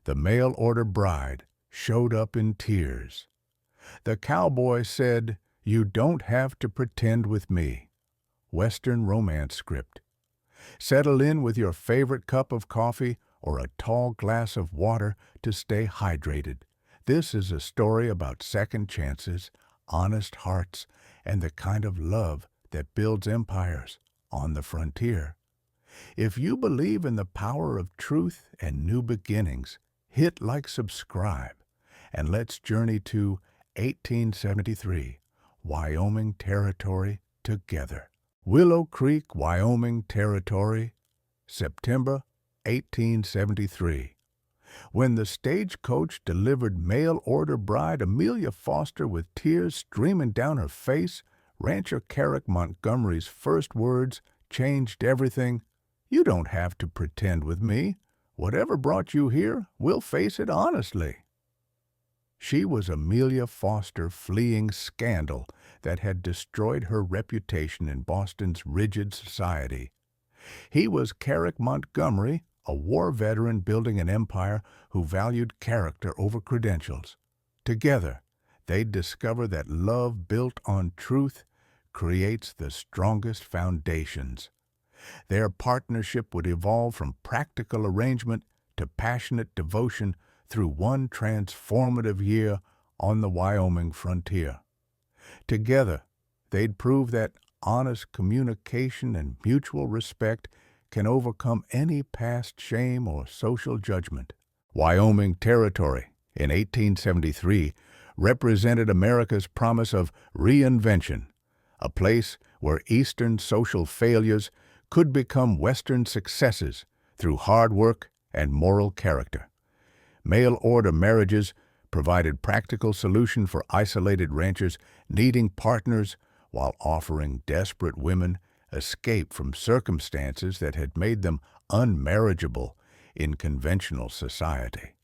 The mail-order bride showed up in tears. The cowboy said, "You don't have to pretend with me." Western romance script. Settle in with your favorite cup of coffee or a tall glass of water to stay hydrated. This is a story about second chances, honest hearts, and the kind of love that builds empires on the frontier. If you believe in the power of truth and new beginnings, hit like subscribe, and let's journey to 1873, Wyoming Territory together. Willow Creek, Wyoming Territory, September 1873. When the stagecoach delivered mail-order bride Amelia Foster with tears streaming down her face, Rancher Carrick Montgomery's first words changed everything. "You don't have to pretend with me. Whatever brought you here, we'll face it honestly." She was Amelia Foster fleeing scandal that had destroyed her reputation in Boston's rigid society. He was Carrick Montgomery, a war veteran building an empire who valued character over credentials. Together, they'd discover that love built on truth creates the strongest foundations. Their partnership would evolve from practical arrangement to passionate devotion through one transformative year on the Wyoming frontier. Together, they'd prove that honest communication and mutual respect can overcome any past shame or social judgment. Wyoming Territory in 1873 represented America's promise of reinvention, a place where Eastern social failures could become Western successes through hard work and moral character. Mail-order marriages provided practical solution for isolated ranchers needing partners while offering desperate women escape from circumstances that had made them unmarriageable in conventional society.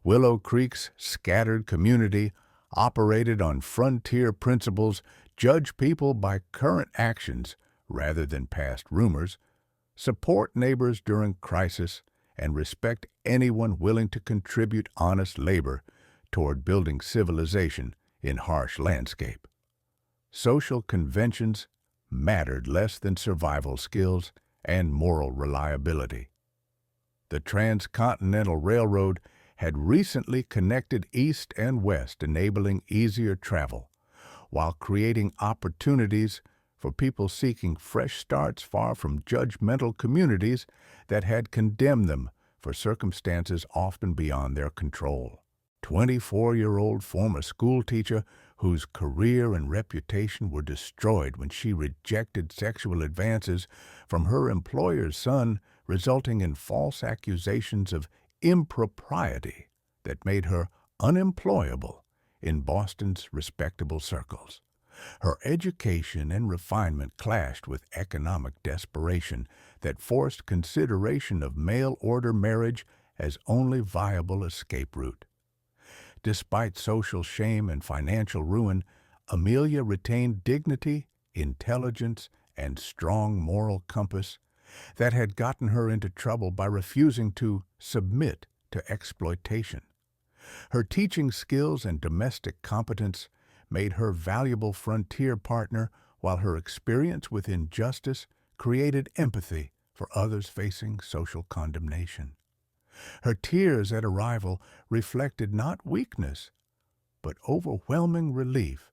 Willow Creek's scattered community operated on frontier principles, judge people by current actions rather than past rumors, support neighbors during crisis, and respect anyone willing to contribute honest labor toward building civilization in harsh landscape. Social conventions mattered less than survival skills and moral reliability. The Transcontinental Railroad had recently connected East and West, enabling easier travel, while creating opportunities for people seeking fresh starts far from judgmental communities that had condemned them for circumstances often beyond their control. 24-year-old former schoolteacher whose career and reputation were destroyed when she rejected sexual advances from her employer's son, resulting in false accusations of impropriety that made her unemployable in Boston's respectable circles. Her education and refinement clashed with economic desperation that forced consideration of mail-order marriage as only viable escape route. Despite social shame and financial ruin, Amelia retained dignity, intelligence, and strong moral compass that had gotten her into trouble by refusing to submit to exploitation. Her teaching skills and domestic competence made her valuable frontier partner, while her experience with injustice created empathy for others facing social condemnation. Her tears at arrival reflected not weakness, but overwhelming relief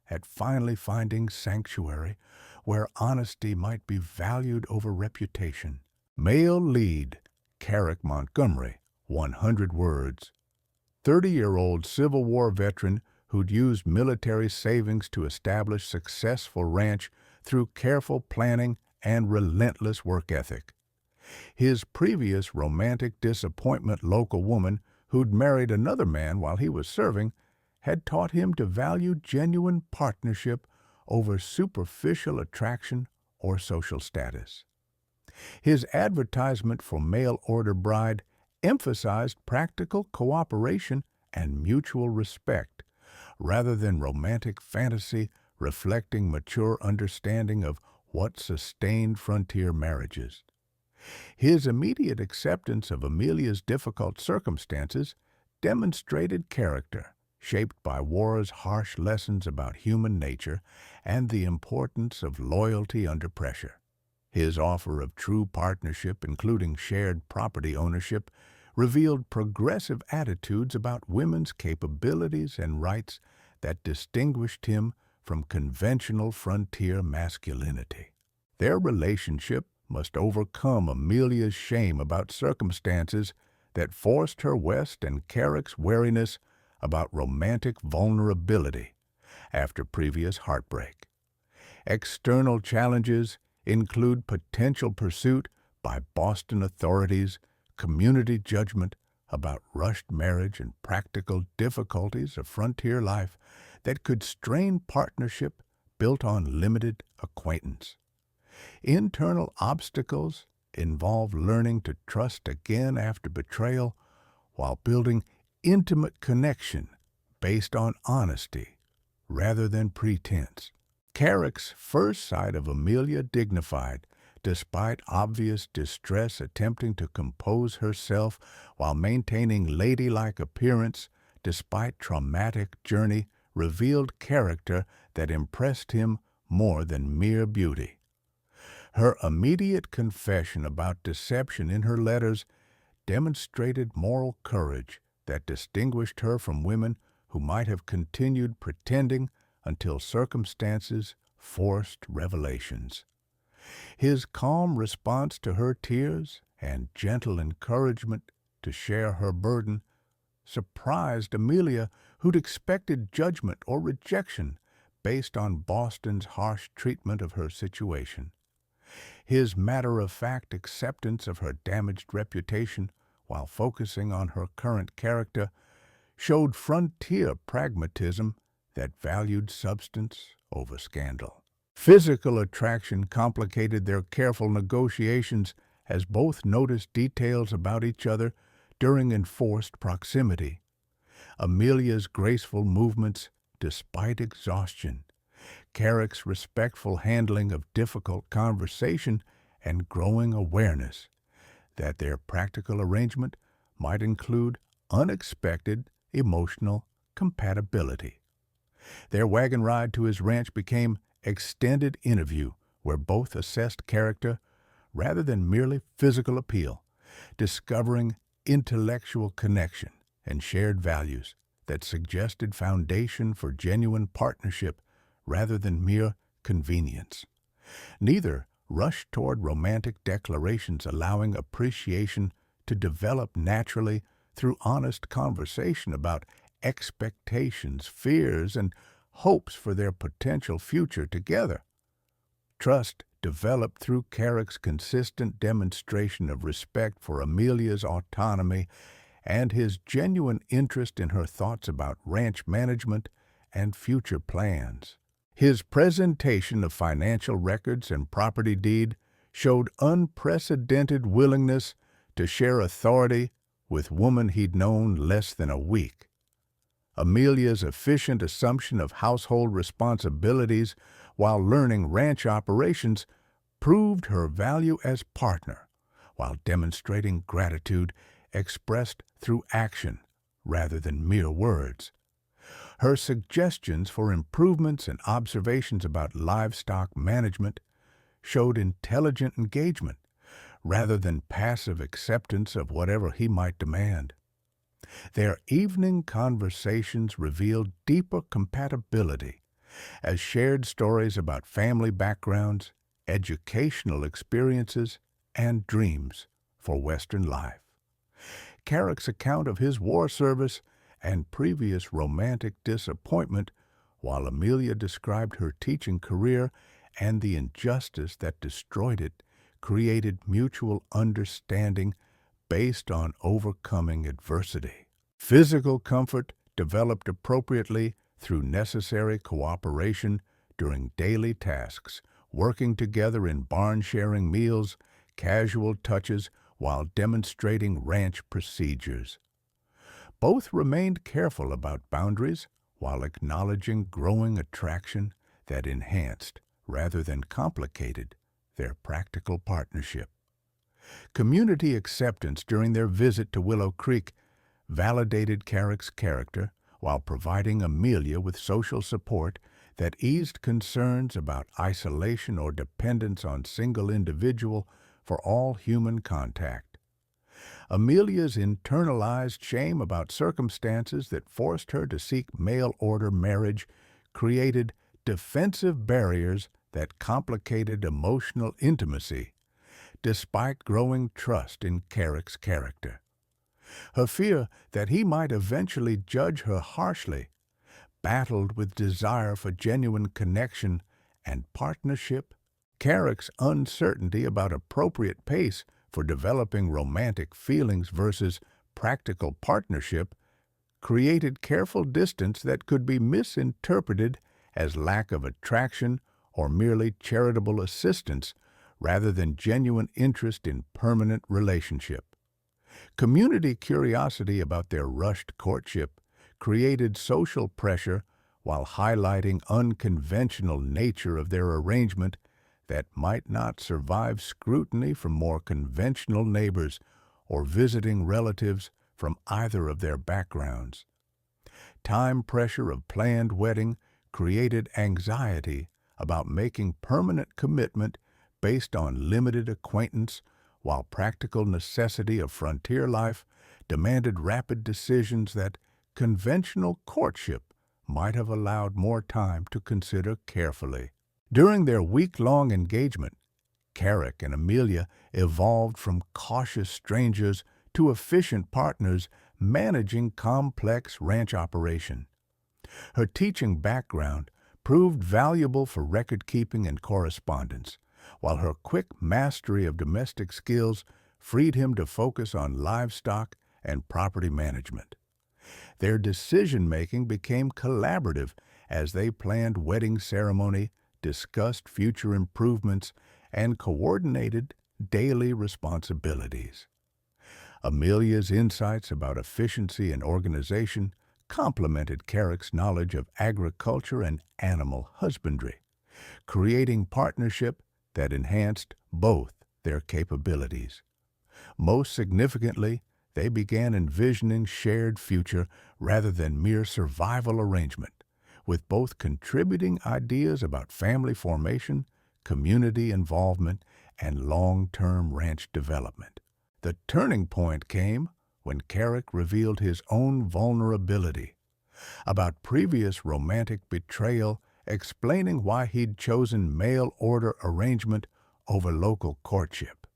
at finally finding sanctuary where honesty might be valued over reputation. Male lead, Carrick Montgomery, 100 words. 30-year-old Civil War veteran who'd used military savings to establish successful ranch through careful planning and relentless work ethic. His previous romantic disappointment, local woman who'd married another man while he was serving, had taught him to value genuine partnership over superficial attraction or social status. His advertisement for mail-order bride emphasized practical cooperation and mutual respect, rather than romantic fantasy reflecting mature understanding of what sustained frontier marriages. His immediate acceptance of Amelia's difficult circumstances demonstrated character, shaped by war's harsh lessons about human nature and the importance of loyalty under pressure. His offer of true partnership, including shared property ownership, revealed progressive attitudes about women's capabilities and rights that distinguished him from conventional frontier masculinity. Their relationship must overcome Amelia's shame about circumstances that forced her west and Carrick's wariness about romantic vulnerability after previous heartbreak. External challenges include potential pursuit by Boston authorities, community judgment about rushed marriage, and practical difficulties of frontier life that could strain partnership built on limited acquaintance. Internal obstacles involve learning to trust again after betrayal while building intimate connection based on honesty rather than pretense. Carrick's first sight of Amelia dignified, despite obvious distress, attempting to compose herself while maintaining ladylike appearance despite traumatic journey, revealed character that impressed him more than mere beauty. Her immediate confession about deception in her letters demonstrated moral courage that distinguished her from women who might have continued pretending until circumstances forced revelations. His calm response to her tears and gentle encouragement to share her burden surprised Amelia, who'd expected judgment or rejection based on Boston's harsh treatment of her situation. His matter-of-fact acceptance of her damaged reputation while focusing on her current character showed frontier pragmatism that valued substance over scandal. Physical attraction complicated their careful negotiations as both noticed details about each other during enforced proximity. Amelia's graceful movements despite exhaustion, Carrick's respectful handling of difficult conversation, and growing awareness that their practical arrangement might include unexpected emotional compatibility. Their wagon ride to his ranch became extended interview where both assessed character rather than merely physical appeal, discovering intellectual connection and shared values that suggested foundation for genuine partnership rather than mere convenience. Neither rushed toward romantic declarations, allowing appreciation to develop naturally through honest conversation about expectations, fears, and hopes for their potential future together. Trust developed through Carrick's consistent demonstration of respect for Amelia's autonomy and his genuine interest in her thoughts about ranch management and future plans. His presentation of financial records and property deed showed unprecedented willingness to share authority with woman he'd known less than a week. Amelia's efficient assumption of household responsibilities while learning ranch operations proved her value as partner, while demonstrating gratitude expressed through action rather than mere words. Her suggestions for improvements and observations about livestock management showed intelligent engagement rather than passive acceptance of whatever he might demand. Their evening conversations revealed deeper compatibility as shared stories about family backgrounds, educational experiences, and dreams for Western life. Carrick's account of his war service and previous romantic disappointment, while Amelia described her teaching career and the injustice that destroyed it, created mutual understanding based on overcoming adversity. Physical comfort developed appropriately through necessary cooperation during daily tasks, working together in barn-sharing meals, casual touches, while demonstrating ranch procedures. Both remained careful about boundaries while acknowledging growing attraction that enhanced, rather than complicated, their practical partnership. Community acceptance during their visit to Willow Creek validated Carrick's character while providing Amelia with social support that eased concerns about isolation or dependence on single individual for all human contact. Amelia's internalized shame about circumstances that forced her to seek mail-order marriage created defensive barriers that complicated emotional intimacy, despite growing trust in Carrick's character. Her fear that he might eventually judge her harshly battled with desire for genuine connection and partnership. Carrick's uncertainty about appropriate pace for developing romantic feelings versus practical partnership created careful distance that could be misinterpreted as lack of attraction or merely charitable assistance rather than genuine interest in permanent relationship. Community curiosity about their rushed courtship created social pressure while highlighting unconventional nature of their arrangement that might not survive scrutiny from more conventional neighbors or visiting relatives from either of their backgrounds. Time pressure of planned wedding created anxiety about making permanent commitment based on limited acquaintance, while practical necessity of frontier life demanded rapid decisions that conventional courtship might have allowed more time to consider carefully. During their week-long engagement, Carrick and Amelia evolved from cautious strangers to efficient partners managing complex ranch operation. Her teaching background proved valuable for record-keeping and correspondence, while her quick mastery of domestic skills freed him to focus on livestock and property management. Their decision-making became collaborative as they planned wedding ceremony, discussed future improvements, and coordinated daily responsibilities. Amelia's insights about efficiency and organization complemented Carrick's knowledge of agriculture and animal husbandry, creating partnership that enhanced both their capabilities. Most significantly, they began envisioning shared future rather than mere survival arrangement, with both contributing ideas about family formation, community involvement, and long-term ranch development. The turning point came when Carrick revealed his own vulnerability about previous romantic betrayal, explaining why he'd chosen mail-order arrangement over local courtship.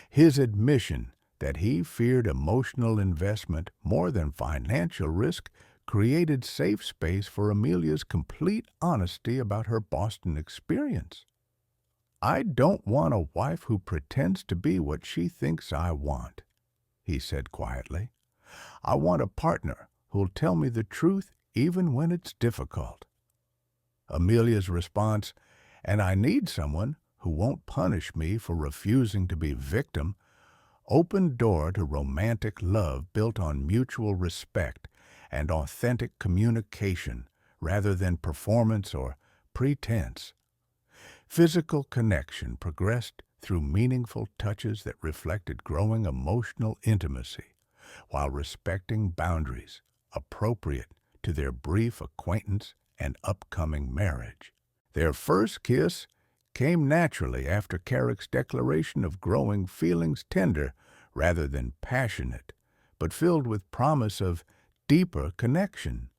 His admission that he feared emotional investment more than financial risk created safe space for Amelia's complete honesty about her Boston experience. "I don't want a wife who pretends to be what she thinks I want," he said quietly. "I want a partner who'll tell me the truth even when it's difficult." Amelia's response, "And I need someone who won't punish me for refusing to be victim," opened door to romantic love built on mutual respect and authentic communication rather than performance or pretense. Physical connection progressed through meaningful touches that reflected growing emotional intimacy while respecting boundaries appropriate to their brief acquaintance and upcoming marriage. Their first kiss came naturally after Carrick's declaration of growing feelings tender rather than passionate, but filled with promise of deeper connection.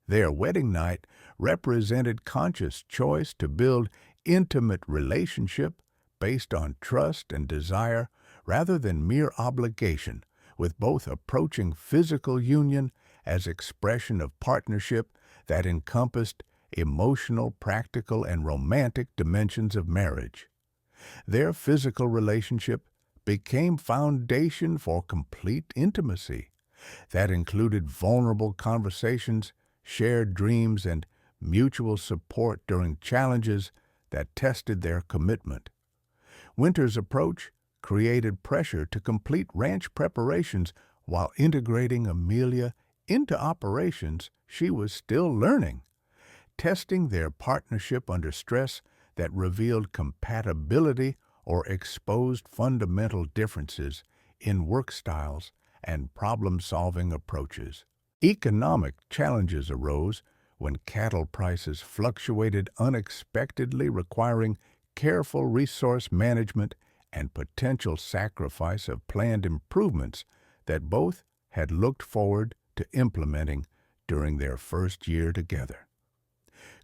Their wedding night represented conscious choice to build intimate relationship based on trust and desire rather than mere obligation, with both approaching physical union as expression of partnership that encompassed emotional, practical, and romantic dimensions of marriage. Their physical relationship became foundation for complete intimacy that included vulnerable conversations, shared dreams, and mutual support during challenges that tested their commitment. Winter's approach created pressure to complete ranch preparations while integrating Amelia into operations she was still learning, testing their partnership under stress that revealed compatibility or exposed fundamental differences in work styles and problem-solving approaches. Economic challenges arose when cattle prices fluctuated unexpectedly, requiring careful resource management and potential sacrifice of planned improvements that both had looked forward to implementing during their first year together.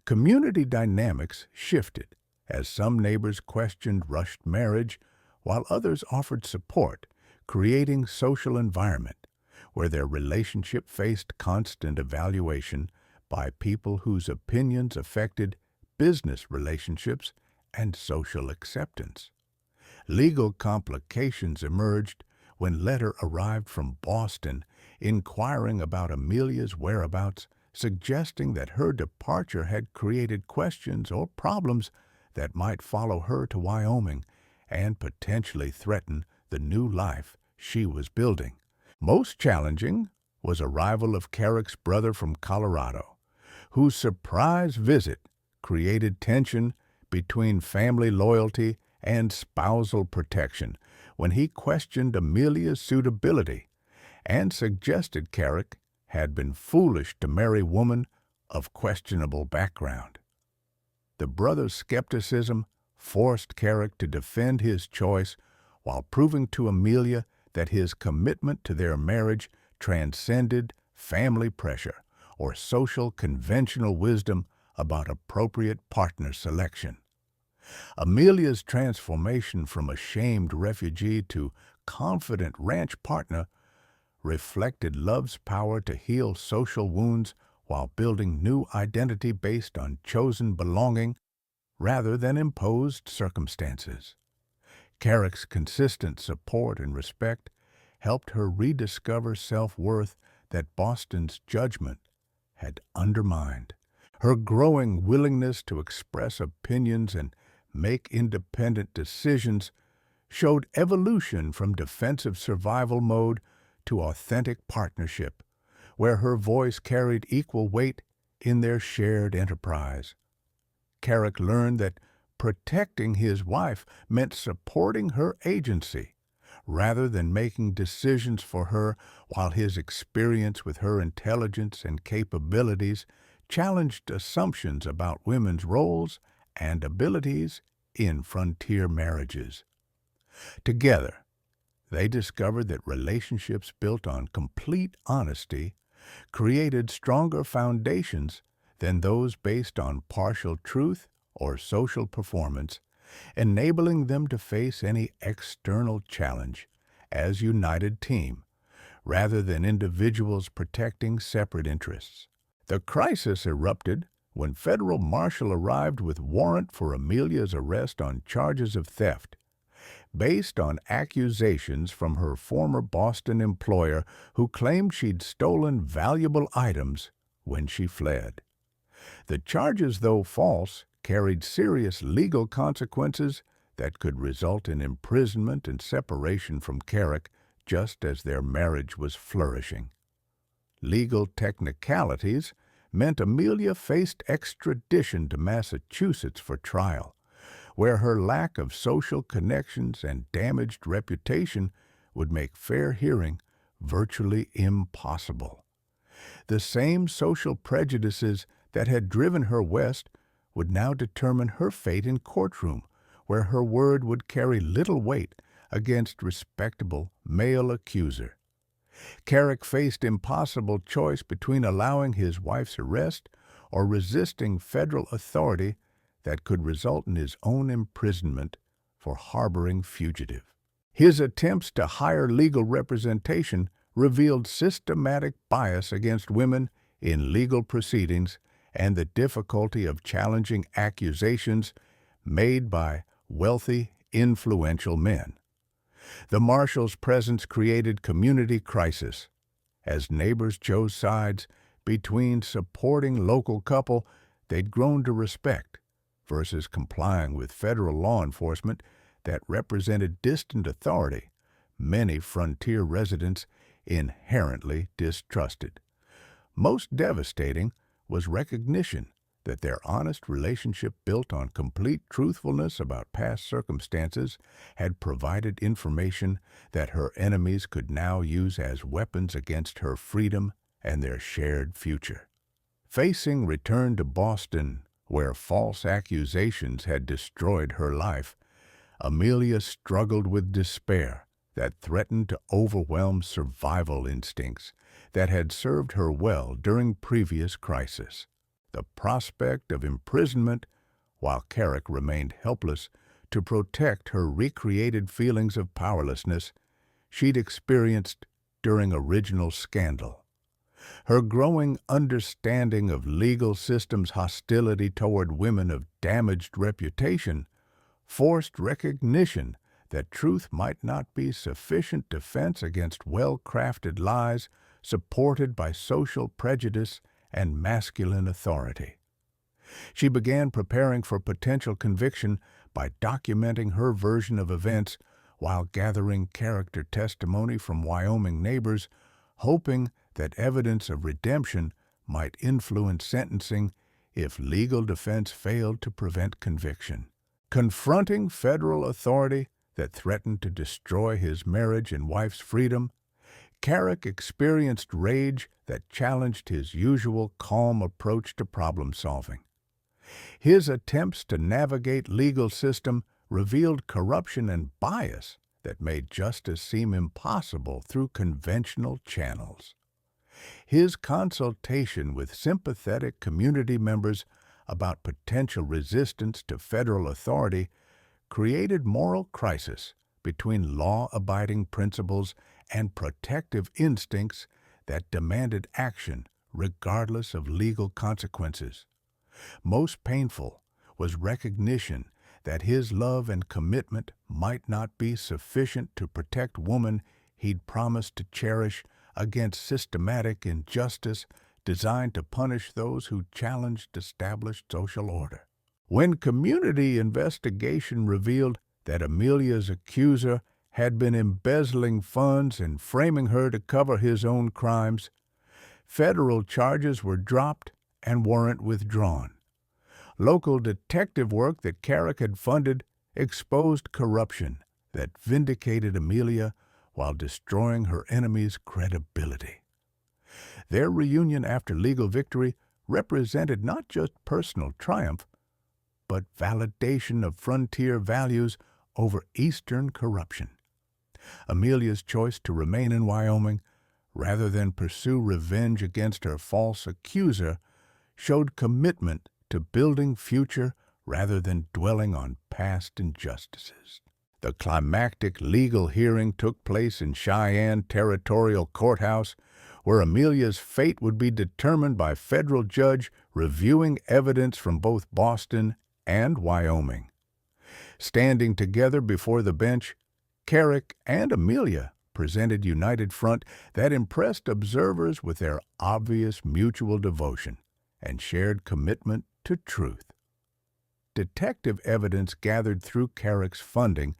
Community dynamics shifted as some neighbors questioned rushed marriage while others offered support, creating social environment where their relationship faced constant evaluation by people whose opinions affected business relationships and social acceptance. Legal complications emerged when a letter arrived from Boston inquiring about Amelia's whereabouts, suggesting that her departure had created questions or problems that might follow her to Wyoming and potentially threaten the new life she was building. Most challenging was arrival of Carrick's brother from Colorado, whose surprise visit created tension between family loyalty and spousal protection when he questioned Amelia's suitability and suggested Carrick had been foolish to marry a woman of questionable background. The brother's skepticism forced Carrick to defend his choice while proving to Amelia that his commitment to their marriage transcended family pressure or social conventional wisdom about appropriate partner selection. Amelia's transformation from ashamed refugee to confident ranch partner reflected love's power to heal social wounds while building new identity based on chosen belonging rather than imposed circumstances. Carrick's consistent support and respect helped her rediscover self-worth that Boston's judgment had undermined. Her growing willingness to express opinions and make independent decisions showed evolution from defensive survival mode to authentic partnership, where her voice carried equal weight in their shared enterprise. Carrick learned that protecting his wife meant supporting her agency rather than making decisions for her, while his experience with her intelligence and capabilities challenged assumptions about women's roles and abilities in frontier marriages. Together, they discovered that relationships built on complete honesty created stronger foundations than those based on partial truth or social performance, enabling them to face any external challenge as a united team, rather than individuals protecting separate interests. The crisis erupted when federal marshal arrived with warrant for Amelia's arrest on charges of theft, based on accusations from her former Boston employer who claimed she'd stolen valuable items when she fled. The charges, though false, carried serious legal consequences that could result in imprisonment and separation from Carrick just as their marriage was flourishing. Legal technicalities meant Amelia faced extradition to Massachusetts for trial, where her lack of social connections and damaged reputation would make fair hearing virtually impossible. The same social prejudices that had driven her west would now determine her fate in courtroom, where her word would carry little weight against respectable male accuser. Carrick faced impossible choice between allowing his wife's arrest or resisting federal authority that could result in his own imprisonment for harboring fugitive. His attempts to hire legal representation revealed systematic bias against women in legal proceedings and the difficulty of challenging accusations made by wealthy, influential men. The marshal's presence created community crisis, as neighbors chose sides between supporting local couple they'd grown to respect versus complying with federal law enforcement that represented distant authority many frontier residents inherently distrusted. Most devastating was recognition that their honest relationship built on complete truthfulness about past circumstances had provided information that her enemies could now use as weapons against her freedom and their shared future. Facing return to Boston, where false accusations had destroyed her life, Amelia struggled with despair that threatened to overwhelm survival instincts that had served her well during previous crises. The prospect of imprisonment, while Carrick remained helpless to protect her recreated feelings of powerlessness she'd experienced during original Scandal. Her growing understanding of legal systems' hostility toward women of damaged reputation forced recognition that truth might not be sufficient defense against well-crafted lies supported by social prejudice and masculine authority. She began preparing for potential conviction by documenting her version of events while gathering character testimony from Wyoming neighbors, hoping that evidence of redemption might influence sentencing if legal defense failed to prevent conviction. Confronting federal authority that threatened to destroy his marriage and wife's freedom, Carrick experienced rage that challenged his usual calm approach to problem-solving. His attempts to navigate legal system revealed corruption and bias that made justice seem impossible through conventional channels. His consultation with sympathetic community members about potential resistance to federal authority created moral crisis between law-abiding principles and protective instincts that demanded action regardless of legal consequences. Most painful was recognition that his love and commitment might not be sufficient to protect women he'd promised to cherish against systematic injustice designed to punish those who challenged established social order. When community investigation revealed that Amelia's accuser had been embezzling funds and framing her to cover his own crimes, federal charges were dropped and warrant withdrawn. Local detective work that Carrick had funded exposed corruption that vindicated Amelia while destroying her enemy's credibility. Their reunion after legal victory represented not just personal triumph, but validation of frontier values over Eastern corruption. Amelia's choice to remain in Wyoming, rather than pursue revenge against her false accuser, showed commitment to building future rather than dwelling on past injustices. The climactic legal hearing took place in Cheyenne Territorial Courthouse, where Amelia's fate would be determined by federal judge reviewing evidence from both Boston and Wyoming. Standing together before the bench, Carrick and Amelia presented united front that impressed observers with their obvious mutual devotion and shared commitment to truth. Detective evidence gathered through Carrick's funding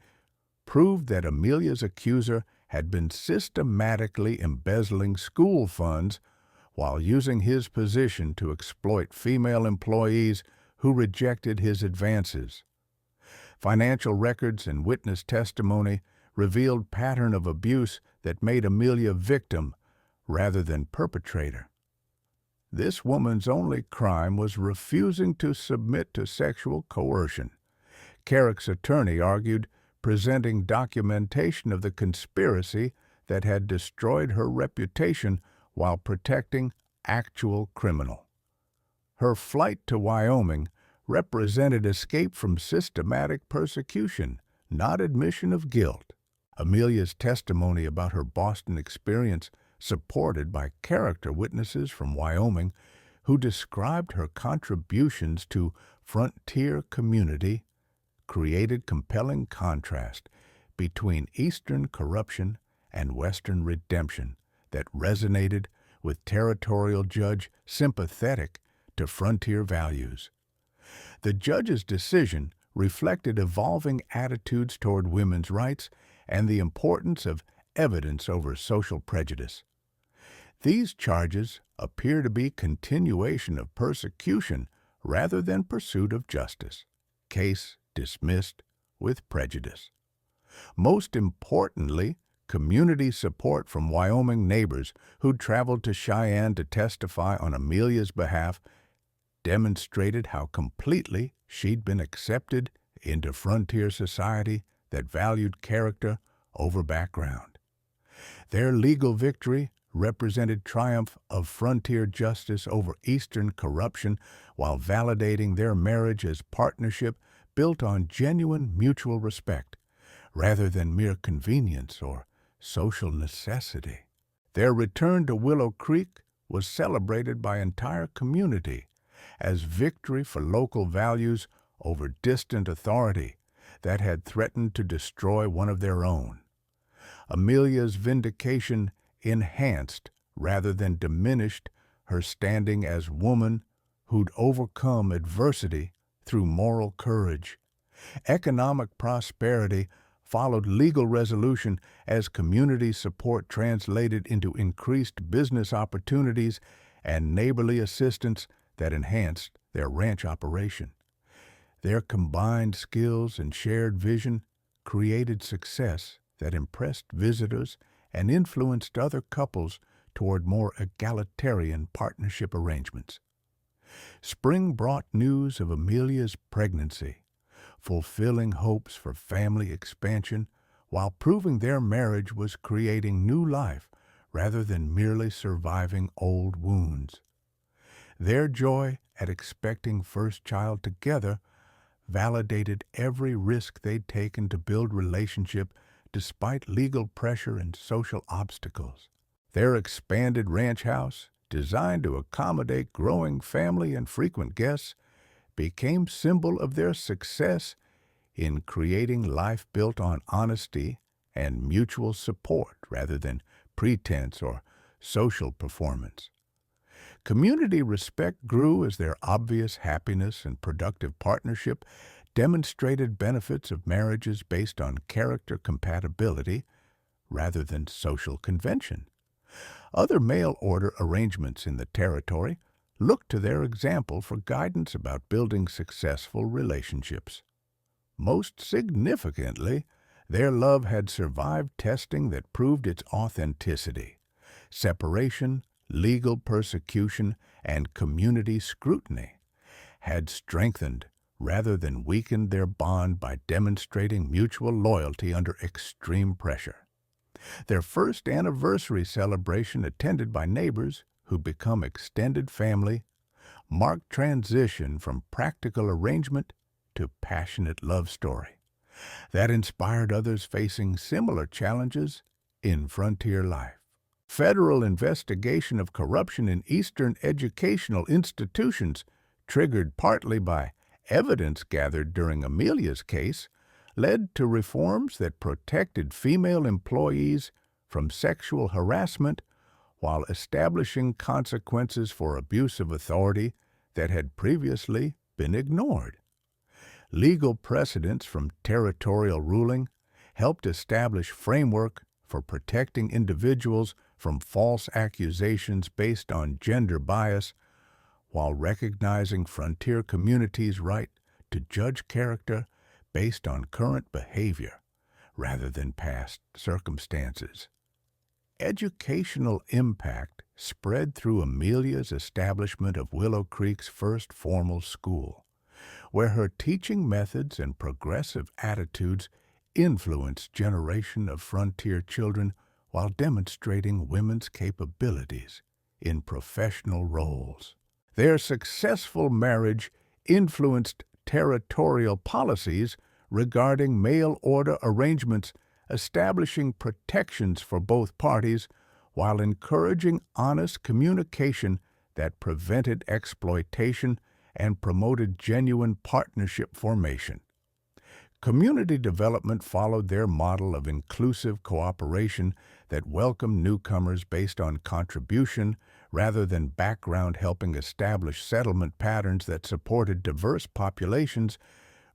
proved that Amelia's accuser had been systematically embezzling school funds while using his position to exploit female employees who rejected his advances. Financial records and witness testimony revealed pattern of abuse that made Amelia victim rather than perpetrator. This woman's only crime was refusing to submit to sexual coercion. Carrick's attorney argued, presenting documentation of the conspiracy that had destroyed her reputation while protecting actual criminal. Her flight to Wyoming represented escape from systematic persecution, not admission of guilt. Amelia's testimony about her Boston experience, supported by character witnesses from Wyoming who described her contributions to frontier community, created compelling contrast between Eastern corruption and Western redemption that resonated with territorial judge sympathetic to frontier values. The judge's decision reflected evolving attitudes toward women's rights and the importance of evidence over social prejudice. These charges appear to be continuation of persecution rather than pursuit of justice. Case dismissed with prejudice. Most importantly, community support from Wyoming neighbors who'd traveled to Cheyenne to testify on Amelia's behalf demonstrated how completely she'd been accepted into frontier society that valued character over background. Their legal victory represented triumph of frontier justice over Eastern corruption while validating their marriage as partnership built on genuine mutual respect rather than mere convenience or social necessity. Their return to Willow Creek was celebrated by entire community as victory for local values over distant authority that had threatened to destroy one of their own. Amelia's vindication enhanced rather than diminished her standing as woman who'd overcome adversity through moral courage. Economic prosperity followed legal resolution as community support translated into increased business opportunities and neighborly assistance that enhanced their ranch operation. Their combined skills and shared vision created success that impressed visitors and influenced other couples toward more egalitarian partnership arrangements. Spring brought news of Amelia's pregnancy, fulfilling hopes for family expansion while proving their marriage was creating new life rather than merely surviving old wounds. Their joy at expecting first child together validated every risk they'd taken to build relationship despite legal pressure and social obstacles. Their expanded ranch house, designed to accommodate growing family and frequent guests, became symbol of their success in creating life built on honesty and mutual support rather than pretense or social performance. Community respect grew as their obvious happiness and productive partnership demonstrated benefits of marriages based on character compatibility rather than social convention. Other mail-order arrangements in the territory looked to their example for guidance about building successful relationships. Most significantly, their love had survived testing that proved its authenticity. Separation, legal persecution, and community scrutiny had strengthened rather than weakened their bond by demonstrating mutual loyalty under extreme pressure. Their first anniversary celebration, attended by neighbors who become extended family, marked transition from practical arrangement to passionate love story that inspired others facing similar challenges in frontier life. Federal investigation of corruption in Eastern educational institutions, triggered partly by evidence gathered during Amelia's case, led to reforms that protected female employees from sexual harassment while establishing consequences for abuse of authority that had previously been ignored. Legal precedents from territorial ruling helped establish framework for protecting individuals from false accusations based on gender bias, while recognizing frontier communities' right to judge character based on current behavior rather than past circumstances. Educational impact spread through Amelia's establishment of Willow Creek's first formal school, where her teaching methods and progressive attitudes influenced generation of frontier children while demonstrating women's capabilities in professional roles. Their successful marriage influenced territorial policies regarding mail-order arrangements, establishing protections for both parties while encouraging honest communication that prevented exploitation and promoted genuine partnership formation. Community development followed their model of inclusive cooperation that welcomed newcomers based on contribution rather than background, helping establish settlement patterns that supported diverse populations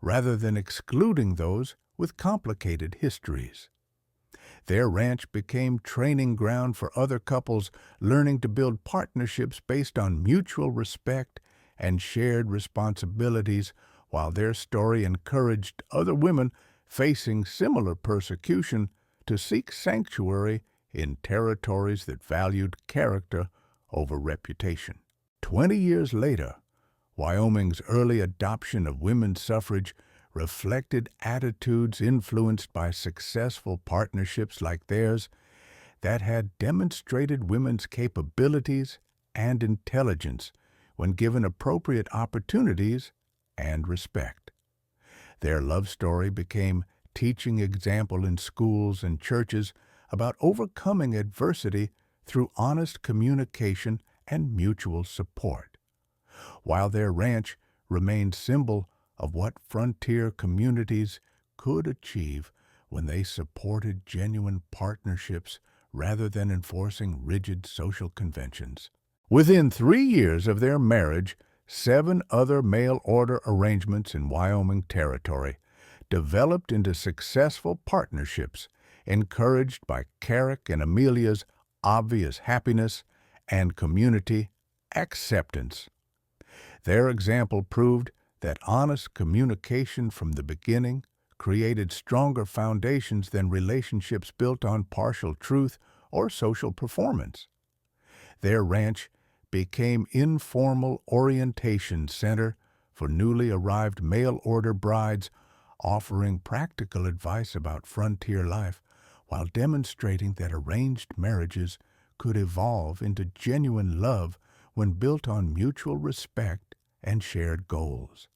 rather than excluding those with complicated histories. Their ranch became training ground for other couples learning to build partnerships based on mutual respect and shared responsibilities, while their story encouraged other women facing similar persecution to seek sanctuary in territories that valued character over reputation. 20 years later, Wyoming's early adoption of women's suffrage reflected attitudes influenced by successful partnerships like theirs that had demonstrated women's capabilities and intelligence when given appropriate opportunities and respect. Their love story became teaching example in schools and churches about overcoming adversity through honest communication and mutual support, while their ranch remained symbol of what frontier communities could achieve when they supported genuine partnerships rather than enforcing rigid social conventions. Within 3 years of their marriage, 7 other mail-order arrangements in Wyoming Territory developed into successful partnerships, encouraged by Carrick and Amelia's obvious happiness and community acceptance. Their example proved that honest communication from the beginning created stronger foundations than relationships built on partial truth or social performance. Their ranch became informal orientation center for newly arrived mail-order brides, offering practical advice about frontier life while demonstrating that arranged marriages could evolve into genuine love when built on mutual respect and shared goals.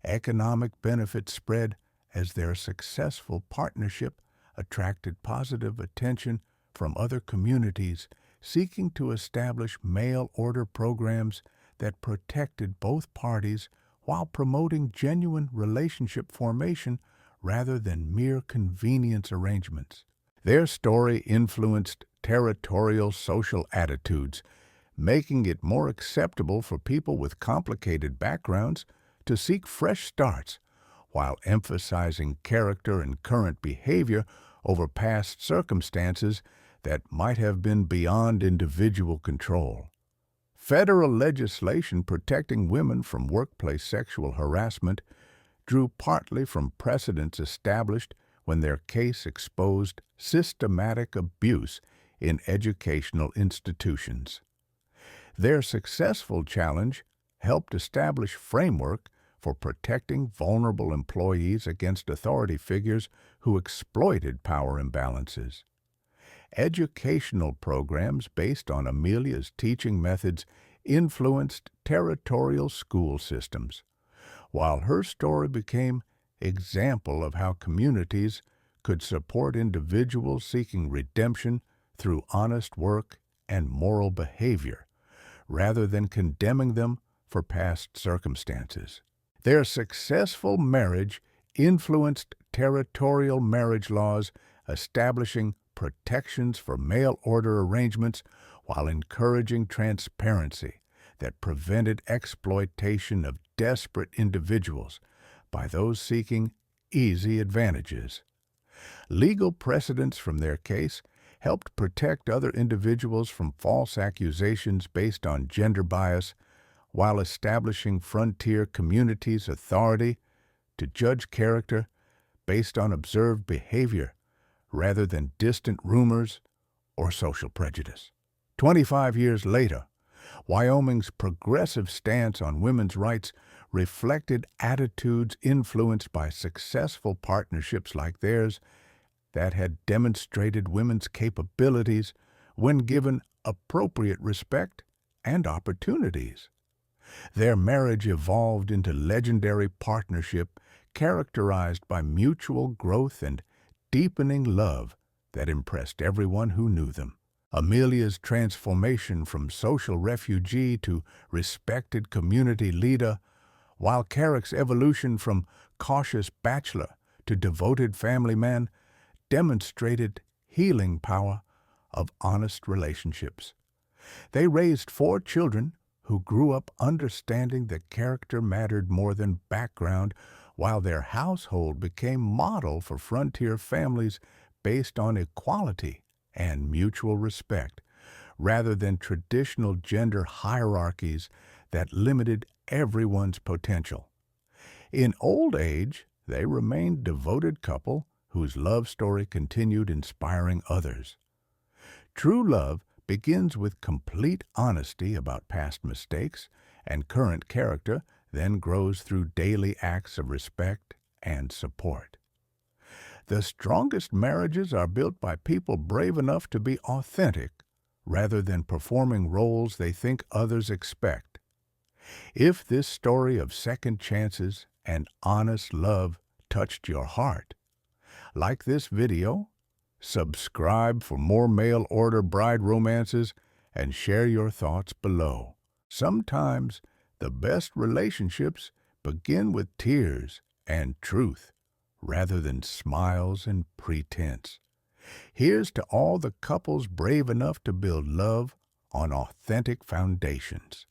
Economic benefits spread as their successful partnership attracted positive attention from other communities seeking to establish mail-order programs that protected both parties while promoting genuine relationship formation rather than mere convenience arrangements. Their story influenced territorial social attitudes, making it more acceptable for people with complicated backgrounds to seek fresh starts, while emphasizing character and current behavior over past circumstances that might have been beyond individual control. Federal legislation protecting women from workplace sexual harassment drew partly from precedents established when their case exposed systematic abuse in educational institutions. Their successful challenge helped establish framework for protecting vulnerable employees against authority figures who exploited power imbalances. Educational programs based on Amelia's teaching methods influenced territorial school systems, while her story became example of how communities could support individuals seeking redemption through honest work and moral behavior, rather than condemning them for past circumstances. Their successful marriage influenced territorial marriage laws, establishing protections for mail-order arrangements while encouraging transparency that prevented exploitation of desperate individuals by those seeking easy advantages. Legal precedents from their case helped protect other individuals from false accusations based on gender bias, while establishing frontier communities' authority to judge character based on observed behavior rather than distant rumors or social prejudice. 25 years later, Wyoming's progressive stance on women's rights reflected attitudes influenced by successful partnerships like theirs that had demonstrated women's capabilities when given appropriate respect and opportunities. Their marriage evolved into legendary partnership characterized by mutual growth and deepening love that impressed everyone who knew them. Amelia's transformation from social refugee to respected community leader, while Carrick's evolution from cautious bachelor to devoted family man, demonstrated healing power of honest relationships. They raised 4 children who grew up understanding that character mattered more than background, while their household became model for frontier families based on equality and mutual respect, rather than traditional gender hierarchies that limited everyone's potential. In old age, they remained devoted couple whose love story continued inspiring others. True love begins with complete honesty about past mistakes, and current character then grows through daily acts of respect and support. The strongest marriages are built by people brave enough to be authentic rather than performing roles they think others expect. If this story of second chances and honest love touched your heart, like this video, subscribe for more mail-order bride romances, and share your thoughts below. Sometimes the best relationships begin with tears and truth rather than smiles and pretense. Here's to all the couples brave enough to build love on authentic foundations.